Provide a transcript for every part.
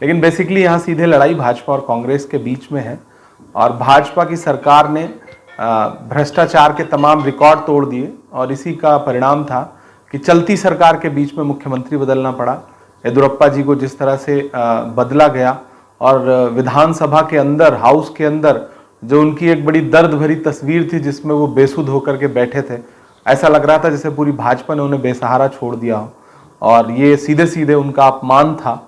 लेकिन बेसिकली यहाँ सीधे लड़ाई भाजपा और कांग्रेस के बीच में है। और भाजपा की सरकार ने भ्रष्टाचार के तमाम रिकॉर्ड तोड़ दिए और इसी का परिणाम था कि चलती सरकार के बीच में मुख्यमंत्री बदलना पड़ा। येदियुरप्पा जी को जिस तरह से बदला गया और विधानसभा के अंदर, हाउस के अंदर जो उनकी एक बड़ी दर्द भरी तस्वीर थी जिसमें वो बेसुध होकर के बैठे थे, ऐसा लग रहा था जैसे पूरी भाजपा ने उन्हें बेसहारा छोड़ दिया हो और ये सीधे सीधे उनका अपमान था।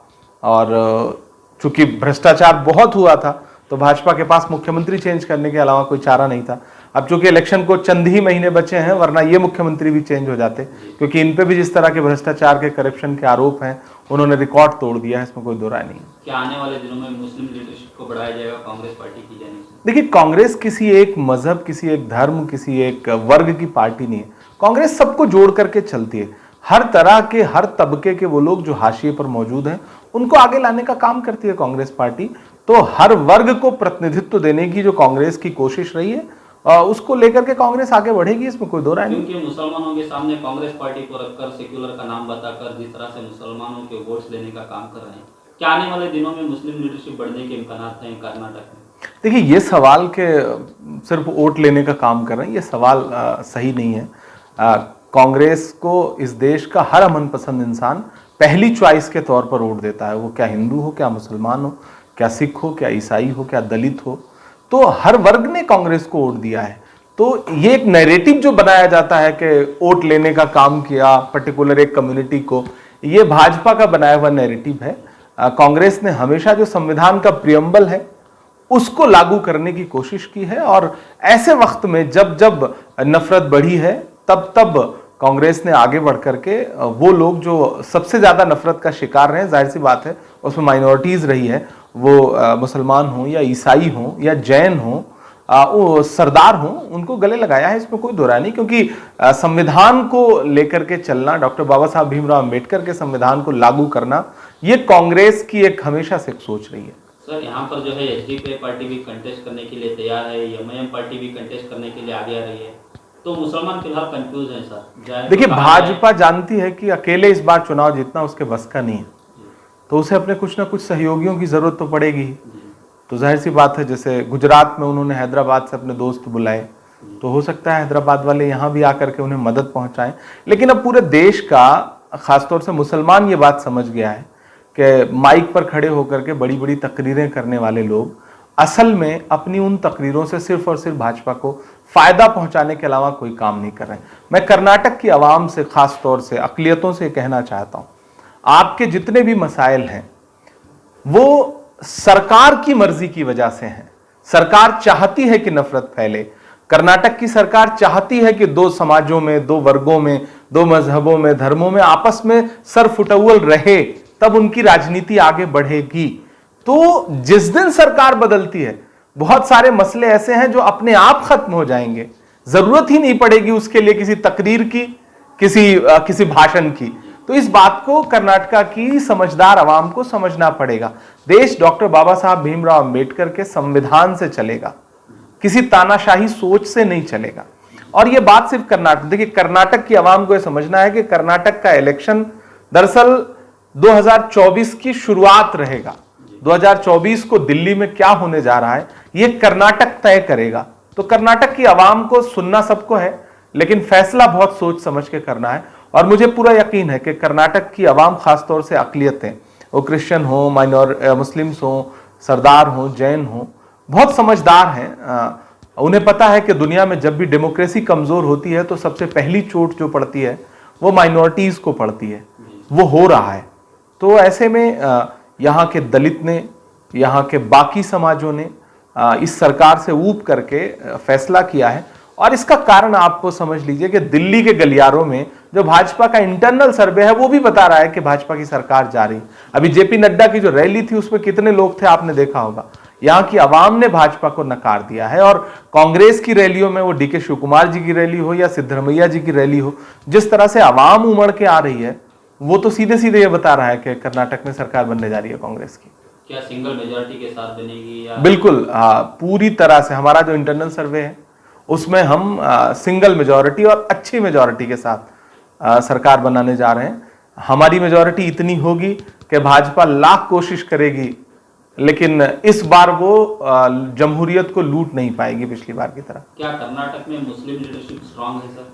और चूंकि भ्रष्टाचार बहुत हुआ था तो भाजपा के पास मुख्यमंत्री चेंज करने के अलावा कोई चारा नहीं था। अब चूंकि इलेक्शन को चंद ही महीने बचे हैं, वरना ये मुख्यमंत्री भी चेंज हो जाते, क्योंकि इन पे भी जिस तरह के भ्रष्टाचार के, करप्शन के आरोप हैं, उन्होंने रिकॉर्ड तोड़ दिया है, इसमें कोई दो राय नहीं। क्या आने वाले दिनों में मुस्लिम लीडरशिप को बढ़ाया जाएगा कांग्रेस पार्टी की जाने से? देखिए, कांग्रेस किसी एक मजहब, किसी एक धर्म, किसी एक वर्ग की पार्टी नहीं है। कांग्रेस सबको जोड़ करके चलती है। हर तरह के, हर तबके के वो लोग जो हाशिए पर मौजूद हैं उनको आगे लाने का काम करती है कांग्रेस पार्टी। तो हर वर्ग को प्रतिनिधित्व देने की जो कांग्रेस की कोशिश रही है उसको लेकर के कांग्रेस आगे बढ़ेगी, इसमें कोई दो राय नहीं। क्योंकि मुसलमानों के सामने कांग्रेस पार्टी को रखकर सेक्युलर का नाम बताकर जिस तरह से मुसलमानों के वोट्स लेने का काम कर रहे हैं, क्या आने वाले दिनों में मुस्लिम लीडरशिप बढ़ने के इम्कान हैं कर्नाटक में? देखिए, ये सवाल के सिर्फ वोट लेने का काम कर रहे हैं, ये सवाल सही नहीं है। कांग्रेस को इस देश का हर मनपसंद इंसान पहली चॉइस के तौर पर वोट देता है, वो क्या हिंदू हो, क्या मुसलमान हो, क्या सिख हो, क्या ईसाई हो, क्या दलित हो, तो हर वर्ग ने कांग्रेस को वोट दिया है। तो ये एक नैरेटिव जो बनाया जाता है कि वोट लेने का काम किया पर्टिकुलर एक कम्युनिटी को, ये भाजपा का बनाया हुआ नैरेटिव है। कांग्रेस ने हमेशा जो संविधान का प्रियम्बल है उसको लागू करने की कोशिश की है और ऐसे वक्त में जब जब नफरत बढ़ी है तब तब कांग्रेस ने आगे बढ़ करके वो लोग जो सबसे ज्यादा नफरत का शिकार रहे, जाहिर सी बात है उसमें माइनॉरिटीज रही है, वो मुसलमान हो या ईसाई हो या जैन हो, वो सरदार हो, उनको गले लगाया है, इसमें कोई दो राय नहीं। क्योंकि संविधान को लेकर के चलना, डॉक्टर बाबा साहब भीमराव अंबेडकर के संविधान को लागू करना, ये कांग्रेस की एक हमेशा से एक सोच रही है। सर, यहाँ पर जो है एसडीपी पार्टी भी कंटेस्ट करने के लिए तैयार है, एमआईएम पार्टी भी कंटेस्ट करने के लिए आगे आ रही है, तो मुसलमान फिलहाल कंफ्यूज हैं सर। देखिए, भाजपा जानती है कि अकेले इस बार चुनाव जीतना उसके बस का नहीं है, तो उसे अपने कुछ ना कुछ सहयोगियों की जरूरत तो पड़ेगी। तो जाहिर सी बात है, जैसे गुजरात में उन्होंने हैदराबाद से अपने दोस्त बुलाए, तो हो सकता है हैदराबाद वाले यहाँ भी आकर के उन्हें मदद पहुंचाएं। लेकिन अब पूरे देश का, खासतौर से मुसलमान ये बात समझ गया है कि माइक पर खड़े होकर के बड़ी बड़ी तकरीरें करने वाले लोग असल में अपनी उन तकरीरों से सिर्फ और सिर्फ भाजपा को फायदा पहुंचाने के अलावा कोई काम नहीं कर रहे हैं। मैं कर्नाटक की आवाम से, खास तौर से अकलियतों से कहना चाहता हूं, आपके जितने भी मसाइल हैं वो सरकार की मर्जी की वजह से हैं। सरकार चाहती है कि नफरत फैले, कर्नाटक की सरकार चाहती है कि दो समाजों में, दो वर्गों में, दो मजहबों में, धर्मों में आपस में सरफुटौल रहे, तब उनकी राजनीति आगे बढ़ेगी। तो जिस दिन सरकार बदलती है, बहुत सारे मसले ऐसे हैं जो अपने आप खत्म हो जाएंगे, जरूरत ही नहीं पड़ेगी उसके लिए किसी तकरीर की, किसी भाषण की। तो इस बात को कर्नाटका की समझदार आवाम को समझना पड़ेगा। देश डॉक्टर बाबा साहब भीमराव अंबेडकर के संविधान से चलेगा, किसी तानाशाही सोच से नहीं चलेगा। और यह बात सिर्फ कर्नाटक, देखिए कर्नाटक की आवाम को यह समझना है कि कर्नाटक का इलेक्शन दरअसल 2024 की शुरुआत रहेगा। 2024 को दिल्ली में क्या होने जा रहा है यह कर्नाटक तय करेगा। तो कर्नाटक की आवाम को सुनना सबको है, लेकिन फैसला बहुत सोच समझ के करना है। और मुझे पूरा यकीन है कि कर्नाटक की आवाम, खासतौर से अकलियतें, वो क्रिश्चियन हो, मुस्लिम्स हो, सरदार हो, जैन हो, बहुत समझदार हैं। उन्हें पता है कि दुनिया में जब भी डेमोक्रेसी कमजोर होती है तो सबसे पहली चोट जो पड़ती है वो माइनॉरिटीज को पड़ती है। वो हो रहा है। तो ऐसे में यहाँ के दलित ने, यहाँ के बाकी समाजों ने इस सरकार से ऊब करके फैसला किया है। और इसका कारण आपको समझ लीजिए कि दिल्ली के गलियारों में जो भाजपा का इंटरनल सर्वे है वो भी बता रहा है कि भाजपा की सरकार जा रही। अभी जेपी नड्डा की जो रैली थी उसमें कितने लोग थे आपने देखा होगा। यहाँ की आवाम ने भाजपा को नकार दिया है। और कांग्रेस की रैलियों में, वो डीके शिव कुमार जी की रैली हो या सिद्धरमैया जी की रैली हो, जिस तरह से आवाम उमड़ के आ रही है, वो तो सीधे सीधे ये बता रहा है कि कर्नाटक में सरकार बनने जा रही है कांग्रेस की। क्या सिंगल मेजॉरिटी के साथ बनेगी या? बिल्कुल, पूरी तरह से। हमारा जो इंटरनल सर्वे है उसमें हम सिंगल मेजॉरिटी और अच्छी मेजॉरिटी के साथ सरकार बनाने जा रहे हैं। हमारी मेजॉरिटी इतनी होगी कि भाजपा लाख कोशिश करेगी लेकिन इस बार वो जमहूरियत को लूट नहीं पाएगी पिछली बार की तरह। क्या कर्नाटक में मुस्लिम लीडरशिप स्ट्रांग है सर?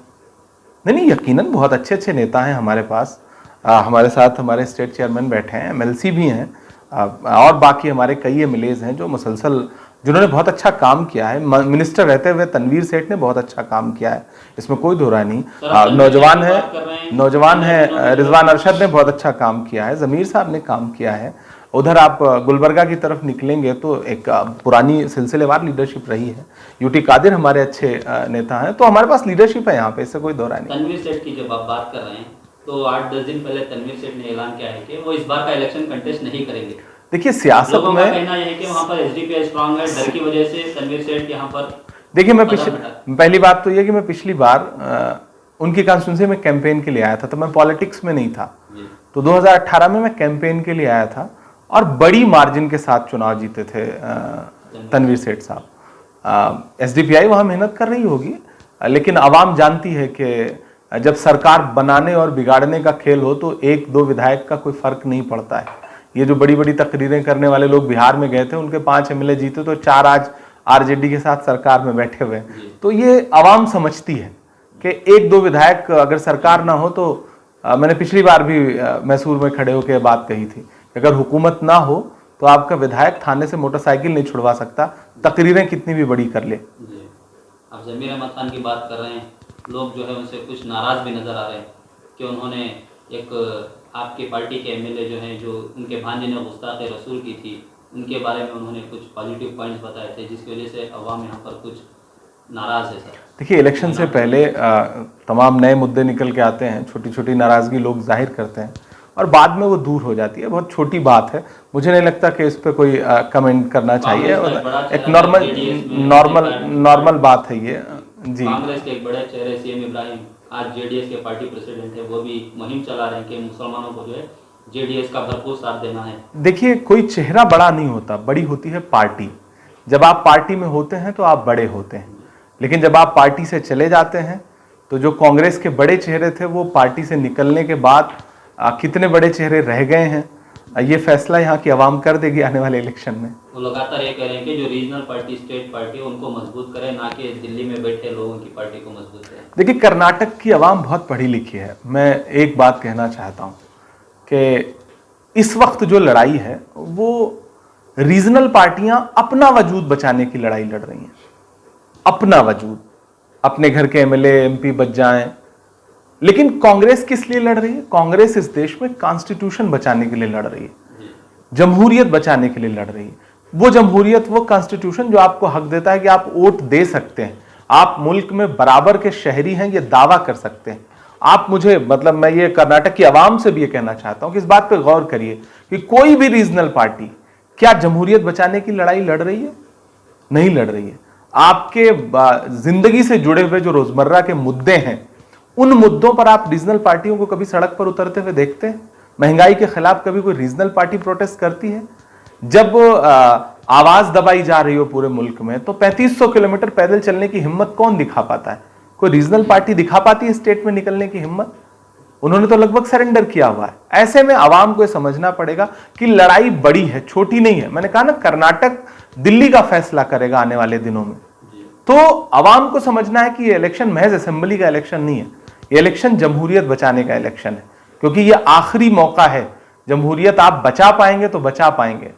नहीं, यकीनन बहुत अच्छे अच्छे नेता हैं हमारे पास। हमारे साथ हमारे स्टेट चेयरमैन बैठे हैं, एमएलसी भी हैं, और बाकी हमारे कई एमएलएज हैं जो मुसलसल जिन्होंने बहुत अच्छा काम किया है। मिनिस्टर रहते हुए तनवीर सेठ ने बहुत अच्छा काम किया है, इसमें कोई दो राय नहीं। नौजवान है रिजवान अरशद ने बहुत अच्छा काम किया है, जमीर साहब ने काम किया है। उधर आप गुलबर्गा की तरफ निकलेंगे तो एक पुरानी सिलसिलेवार लीडरशिप रही है। यूटी कादिर हमारे अच्छे नेता हैं, तो हमारे पास लीडरशिप है यहाँ पे, इससे कोई दो राय नहीं। तनवीर सेठ की जब आप बात कर रहे हैं तो 8-10 दिन पहले तनवीर सेठ ने ऐलान किया है कि वो इस बार का इलेक्शन कंटेस्ट नहीं करेंगे। देखिए सियासत में कहना यह है कि वहाँ पर एसडीपी स्ट्रांग है, डर की वजह से तनवीर सेठ यहाँ पर। देखिए मैं पहली बात तो ये कि मैं पिछली बार उनकी कॉन्स्टिट्यूंसी में कैंपेन के लिए आया था, तो मैं पॉलिटिक्स में नहीं था। तो 2018 में मैं कैंपेन के लिए आया था और बड़ी मार्जिन के साथ चुनाव जीते थे तनवीर सेठ साहब। एसडीपीआई वहां मेहनत कर रही होगी, लेकिन आवाम जानती है कि जब सरकार बनाने और बिगाड़ने का खेल हो तो एक दो विधायक का कोई फर्क नहीं पड़ता है। ये जो बड़ी बड़ी तकरीरें करने वाले लोग बिहार में गए थे, उनके 5 एमएलए जीते तो 4 आज आरजेडी के साथ सरकार में बैठे हुए। तो ये आवाम समझती है कि एक दो विधायक अगर सरकार ना हो तो मैंने पिछली बार भी मैसूर में खड़े होकर बात कही थी, अगर हुकूमत ना हो तो आपका विधायक थाने से मोटरसाइकिल नहीं छुड़वा सकता, तकरीरें कितनी भी बड़ी कर ले। आप जमीर अहमद खान की बात कर रहे हैं, लोग जो है उनसे कुछ नाराज भी नजर आ रहे हैं कि उन्होंने एक आपकी पार्टी के एमएलए जो हैं, जो उनके भांजे ने गुस्ताखे रसूल की थी, उनके बारे में उन्होंने कुछ पॉजिटिव पॉइंट्स बताए थे, जिसकी वजह से अवाम यहाँ पर कुछ नाराज है सर। देखिए इलेक्शन से पहले तमाम नए मुद्दे निकल के आते हैं, छोटी छोटी नाराजगी लोग जाहिर करते हैं और बाद में वो दूर हो जाती है। बहुत छोटी बात है, मुझे नहीं लगता कि इस पर कोई कमेंट करना चाहिए, एक नॉर्मल बात है ये। जी, कांग्रेस के एक बड़े चेहरे सीएम इब्राहिम आज जेडीएस के पार्टी प्रेसिडेंट है, वो भी मुहिम चला रहे हैं कि मुसलमानों को जो है जेडीएस का भरपूर साथ देना है। देखिए कोई चेहरा बड़ा नहीं होता, बड़ी होती है पार्टी। जब आप पार्टी में होते हैं तो आप बड़े होते हैं, लेकिन जब आप पार्टी से चले जाते हैं तो जो कांग्रेस के बड़े चेहरे थे वो पार्टी से निकलने के बाद कितने बड़े चेहरे रह गए हैं, ये फैसला यहाँ की आवाम कर देगी आने वाले इलेक्शन में। वो लगातार ये कह रहे हैं कि जो रीजनल पार्टी, स्टेट पार्टी, उनको मजबूत करें, ना कि दिल्ली में बैठे लोगों की पार्टी को मजबूत करें। देखिए कर्नाटक की आवाम बहुत पढ़ी लिखी है। मैं एक बात कहना चाहता हूँ कि इस वक्त जो लड़ाई है वो रीजनल पार्टियां अपना वजूद बचाने की लड़ाई लड़ रही हैं। अपना वजूद, अपने घर के एमएलए एमपी बच जाएं। लेकिन कांग्रेस किस लिए लड़ रही है? कांग्रेस इस देश में कॉन्स्टिट्यूशन बचाने के लिए लड़ रही है, जमहूरियत बचाने के लिए लड़ रही है। वो जमहूरियत, वो कॉन्स्टिट्यूशन जो आपको हक देता है कि आप वोट दे सकते हैं, आप मुल्क में बराबर के शहरी हैं, ये दावा कर सकते हैं। आप मुझे मैं ये कर्नाटक की आवाम से भी ये कहना चाहता हूं कि इस बात पे गौर करिए कि कोई भी रीजनल पार्टी क्या जमहूरियत बचाने की लड़ाई लड़ रही है? नहीं लड़ रही है। आपके जिंदगी से जुड़े हुए जो रोजमर्रा के मुद्दे हैं, उन मुद्दों पर आप रीजनल पार्टियों को कभी सड़क पर उतरते हुए देखते हैं? महंगाई के खिलाफ कभी कोई रीजनल पार्टी प्रोटेस्ट करती है? जब आवाज दबाई जा रही हो पूरे मुल्क में तो 3500 किलोमीटर पैदल चलने की हिम्मत कौन दिखा पाता है? कोई रीजनल पार्टी दिखा पाती है स्टेट में निकलने की हिम्मत? उन्होंने तो लगभग सरेंडर किया हुआ है। ऐसे में आवाम को समझना पड़ेगा कि लड़ाई बड़ी है, छोटी नहीं है। मैंने कहा ना, कर्नाटक दिल्ली का फैसला करेगा आने वाले दिनों में। तो आवाम को समझना है कि ये इलेक्शन महज असेंबली का इलेक्शन नहीं है, ये इलेक्शन जमहूरियत बचाने का इलेक्शन है, क्योंकि ये आखिरी मौका है। जमहूरियत आप बचा पाएंगे तो बचा पाएंगे,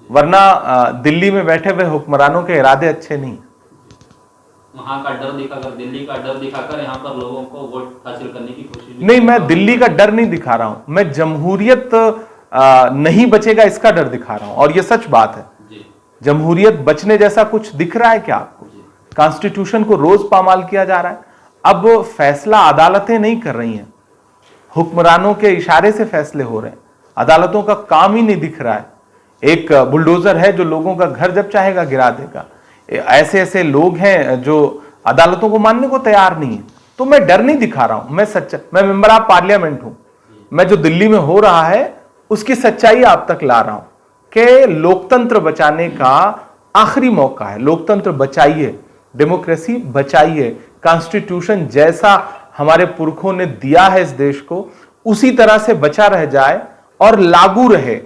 वरना दिल्ली में बैठे हुए हुक्मरानों के इरादे अच्छे नहीं। वहां का डर दिखाकर, दिल्ली का डर दिखाकर यहाँ पर लोगों को वोट हासिल करने की कोशिश नहीं, मैं दिल्ली का डर नहीं दिखा रहा हूं, मैं जमहूरियत नहीं बचेगा इसका डर दिखा रहा हूं। और ये सच बात है, जमहूरियत बचने जैसा कुछ दिख रहा है क्या आपको? कॉन्स्टिट्यूशन को रोज पामाल किया जा रहा है। अब फैसला अदालतें नहीं कर रही हैं, हुक्मरानों के इशारे से फैसले हो रहे हैं। अदालतों का काम ही नहीं दिख रहा है। एक बुलडोजर है जो लोगों का घर जब चाहेगा गिरा देगा। ऐसे ऐसे लोग हैं जो अदालतों को मानने को तैयार नहीं है। तो मैं डर नहीं दिखा रहा हूं, मैं मेंबर ऑफ पार्लियामेंट हूं। मैं जो दिल्ली में हो रहा है उसकी सच्चाई आप तक ला रहा हूं कि लोकतंत्र बचाने का आखिरी मौका है। लोकतंत्र बचाइए, डेमोक्रेसी बचाइए, कॉन्स्टिट्यूशन जैसा हमारे पुरखों ने दिया है इस देश को उसी तरह से बचा रह जाए और लागू रहे,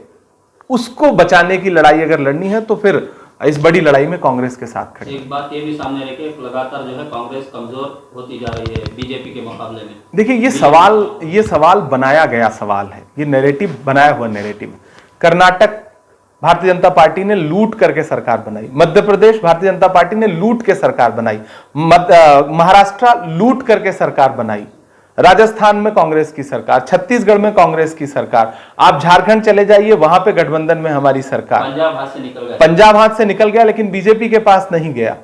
उसको बचाने की लड़ाई अगर लड़नी है तो फिर इस बड़ी लड़ाई में कांग्रेस के साथ खड़े। एक बात ये भी सामने रखे, लगातार जो है कांग्रेस कमजोर होती जा रही है बीजेपी के मुकाबले में। देखिए ये सवाल बनाया गया सवाल है, ये नैरेटिव बनाया हुआ नैरेटिव है। कर्नाटक भारतीय जनता पार्टी ने लूट करके सरकार बनाई, मध्य प्रदेश भारतीय जनता पार्टी ने लूट के सरकार बनाई, महाराष्ट्र लूट करके सरकार बनाई, राजस्थान में कांग्रेस की सरकार, छत्तीसगढ़ में कांग्रेस की सरकार, आप झारखंड चले जाइए वहां पे गठबंधन में हमारी सरकार। पंजाब हाथ से निकल गया, पंजाब हाथ से निकल गया लेकिन बीजेपी के पास नहीं गया।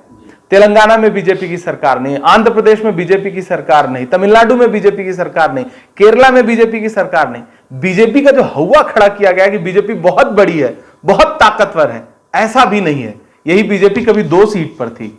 तेलंगाना में बीजेपी की सरकार नहीं, आंध्र प्रदेश में बीजेपी की सरकार नहीं, तमिलनाडु में बीजेपी की सरकार नहीं, केरला में बीजेपी की सरकार नहीं। बीजेपी का जो हवा खड़ा किया गया कि बीजेपी बहुत बड़ी है, बहुत ताकतवर है, ऐसा भी नहीं है। यही बीजेपी कभी 2 सीट पर थी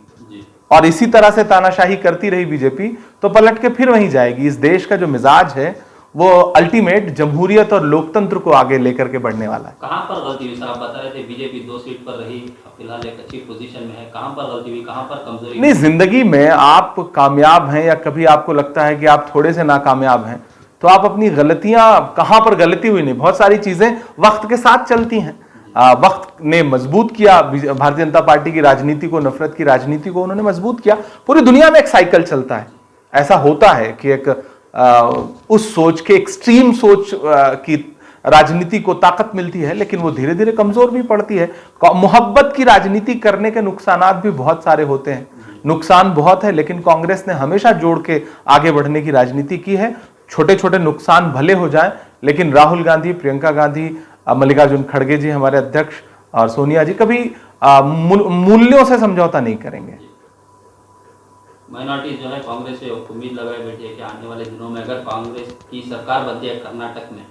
और इसी तरह से तानाशाही करती रही बीजेपी, तो पलट के फिर वहीं जाएगी। इस देश का जो मिजाज है वो अल्टीमेट जमहूरियत और लोकतंत्र को आगे लेकर के बढ़ने वाला है। कहां पर गलती हुई सर? आप बता रहे थे बीजेपी 2 सीट पर रही, फिलहाल एक अच्छी पोजीशन में है, कहां पर गलती हुई, कहां पर कमजोरी? नहीं, जिंदगी में आप कामयाब हैं या कभी आपको लगता है कि आप थोड़े से नाकामयाब हैं, तो आप अपनी गलतियां, कहां पर गलती हुई, नहीं, बहुत सारी चीजें वक्त के साथ चलती हैं। वक्त ने मजबूत किया भारतीय जनता पार्टी की राजनीति को, नफरत की राजनीति को उन्होंने मजबूत किया। पूरी दुनिया में एक साइकिल चलता है, ऐसा होता है कि एक उस सोच के, एक्सट्रीम सोच की राजनीति को ताकत मिलती है लेकिन वो धीरे धीरे कमजोर भी पड़ती है। मोहब्बत की राजनीति करने के नुकसानात भी बहुत सारे होते हैं, नुकसान बहुत है, लेकिन कांग्रेस ने हमेशा जोड़ के आगे बढ़ने की राजनीति की है। छोटे छोटे नुकसान भले हो जाएं, लेकिन राहुल गांधी, प्रियंका गांधी, मल्लिकार्जुन खड़गे जी हमारे अध्यक्ष और सोनिया जी कभी मूल्यों से समझौता नहीं करेंगे। माइनॉरिटीज जो है कांग्रेस से उम्मीद लगाए बैठी है कि आने वाले दिनों में अगर कांग्रेस की सरकार बनती है कर्नाटक में,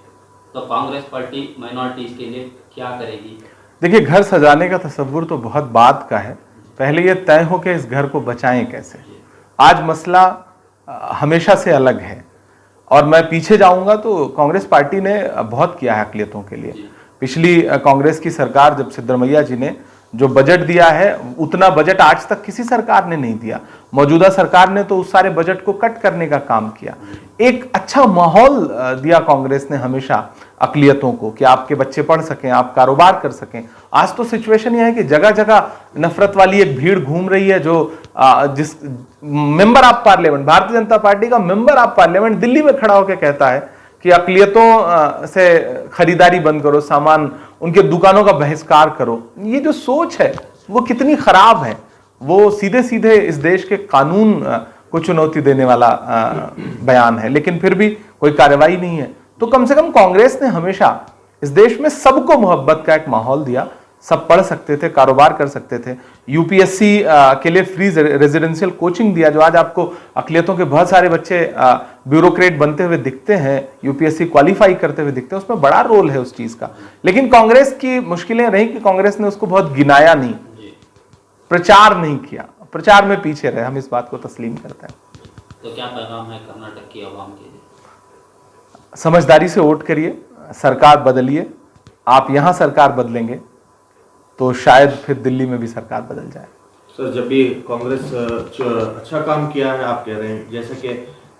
तो कांग्रेस पार्टी माइनॉरिटीज के लिए क्या करेगी? देखिए, घर सजाने का तस्वुर तो बहुत बात का है, पहले ये तय हो कि इस घर को बचाएं कैसे। आज मसला हमेशा से अलग है और मैं पीछे जाऊंगा तो कांग्रेस पार्टी ने बहुत किया है अक़लियतों के लिए। पिछली कांग्रेस की सरकार, जब सिद्धरमैया जी ने जो बजट दिया है, उतना बजट आज तक किसी सरकार ने नहीं दिया। मौजूदा सरकार ने तो उस सारे बजट को कट करने का काम किया। एक अच्छा माहौल दिया कांग्रेस ने हमेशा अक़लियतों को कि आपके बच्चे पढ़ सकें, आप कारोबार कर सकें। आज तो सिचुएशन यह है कि जगह जगह नफरत वाली एक भीड़ घूम रही है, जो जिस member of parliament, Bharatiya Janata party का मेंबर ऑफ पार्लियामेंट दिल्ली में खड़ा होकर कहता है कि अक़लियतों से खरीदारी बंद करो, सामान, उनके दुकानों का बहिष्कार करो। ये जो सोच है वो कितनी खराब है, वो सीधे सीधे इस देश के कानून को चुनौती देने वाला बयान है, लेकिन फिर भी कोई कार्रवाई नहीं है। तो कम से कम कांग्रेस ने हमेशा इस देश में सबको मोहब्बत का एक माहौल दिया, सब पढ़ सकते थे, कारोबार कर सकते थे। यूपीएससी के लिए फ्री रेजिडेंशियल कोचिंग दिया, जो आज आपको अक़लियतों के बहुत सारे बच्चे ब्यूरोक्रेट बनते हुए दिखते हैं, यूपीएससी क्वालिफाई करते हुए दिखते हैं, उसमें बड़ा रोल है उस चीज का। लेकिन कांग्रेस की मुश्किलें रही कि कांग्रेस ने उसको बहुत गिनाया नहीं, प्रचार नहीं किया, प्रचार में पीछे रहे। हम इस बात को तस्लीम करते हैं। तो क्या पैगाम है कर्नाटक की आवाम के लिए? समझदारी से वोट करिए, सरकार बदलिए। आप यहां सरकार बदलेंगे तो शायद फिर दिल्ली में भी सरकार बदल जाए। सर, जब भी कांग्रेस अच्छा काम किया है, आप कह रहे हैं, जैसे कि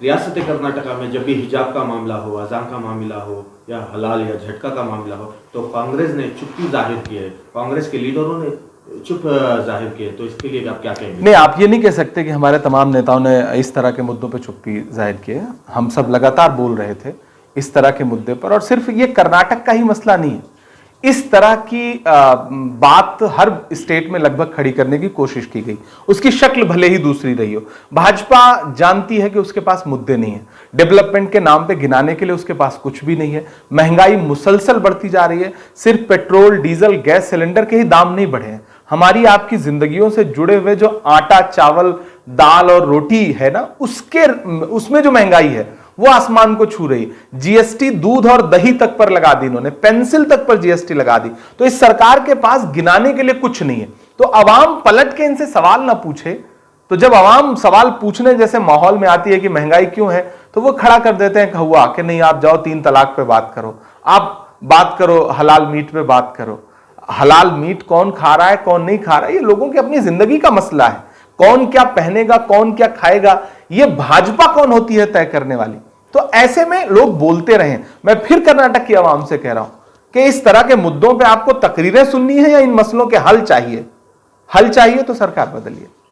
रियासत कर्नाटका में जब भी हिजाब का मामला हो, अजान का मामला हो या हलाल या झटका का मामला हो, तो कांग्रेस ने चुप्पी जाहिर की है, कांग्रेस के लीडरों ने चुप जाहिर की है। तो इसके लिए आप क्या कहेंगे? नहीं, आप ये नहीं कह सकते कि हमारे तमाम नेताओं ने इस तरह के मुद्दों पर चुप्पी जाहिर की है। हम सब लगातार बोल रहे थे इस तरह के मुद्दे पर, और सिर्फ ये कर्नाटक का ही मसला नहीं है, इस तरह की बात हर स्टेट में लगभग खड़ी करने की कोशिश की गई। उसकी शक्ल भले ही दूसरी रही हो। भाजपा जानती है कि उसके पास मुद्दे नहीं है, डेवलपमेंट के नाम पे गिनाने के लिए उसके पास कुछ भी नहीं है। महंगाई मुसलसल बढ़ती जा रही है, सिर्फ पेट्रोल, डीजल, गैस सिलेंडर के ही दाम नहीं बढ़े हैं, हमारी आपकी जिंदगियों से जुड़े हुए जो आटा, चावल, दाल और रोटी है ना, उसमें जो महंगाई है वो आसमान को छू रही। जीएसटी दूध और दही तक पर लगा दी इन्होंने, पेंसिल तक पर जीएसटी लगा दी। तो इस सरकार के पास गिनाने के लिए कुछ नहीं है। तो अवाम पलट के इनसे सवाल ना पूछे, तो जब अवाम सवाल पूछने जैसे माहौल में आती है कि महंगाई क्यों है, तो वो खड़ा कर देते हैं हुआ कि नहीं, आप जाओ 3 तलाक पे बात करो, आप बात करो हलाल मीट पे बात करो। हलाल मीट कौन खा रहा है, कौन नहीं खा रहा है, ये लोगों की अपनी जिंदगी का मसला है। कौन क्या पहनेगा, कौन क्या खाएगा, ये भाजपा कौन होती है तय करने वाली? तो ऐसे में लोग बोलते रहे। मैं फिर कर्नाटक की आवाम से कह रहा हूं कि इस तरह के मुद्दों पे आपको तकरीरें सुननी है या इन मसलों के हल चाहिए? हल चाहिए तो सरकार बदलिए।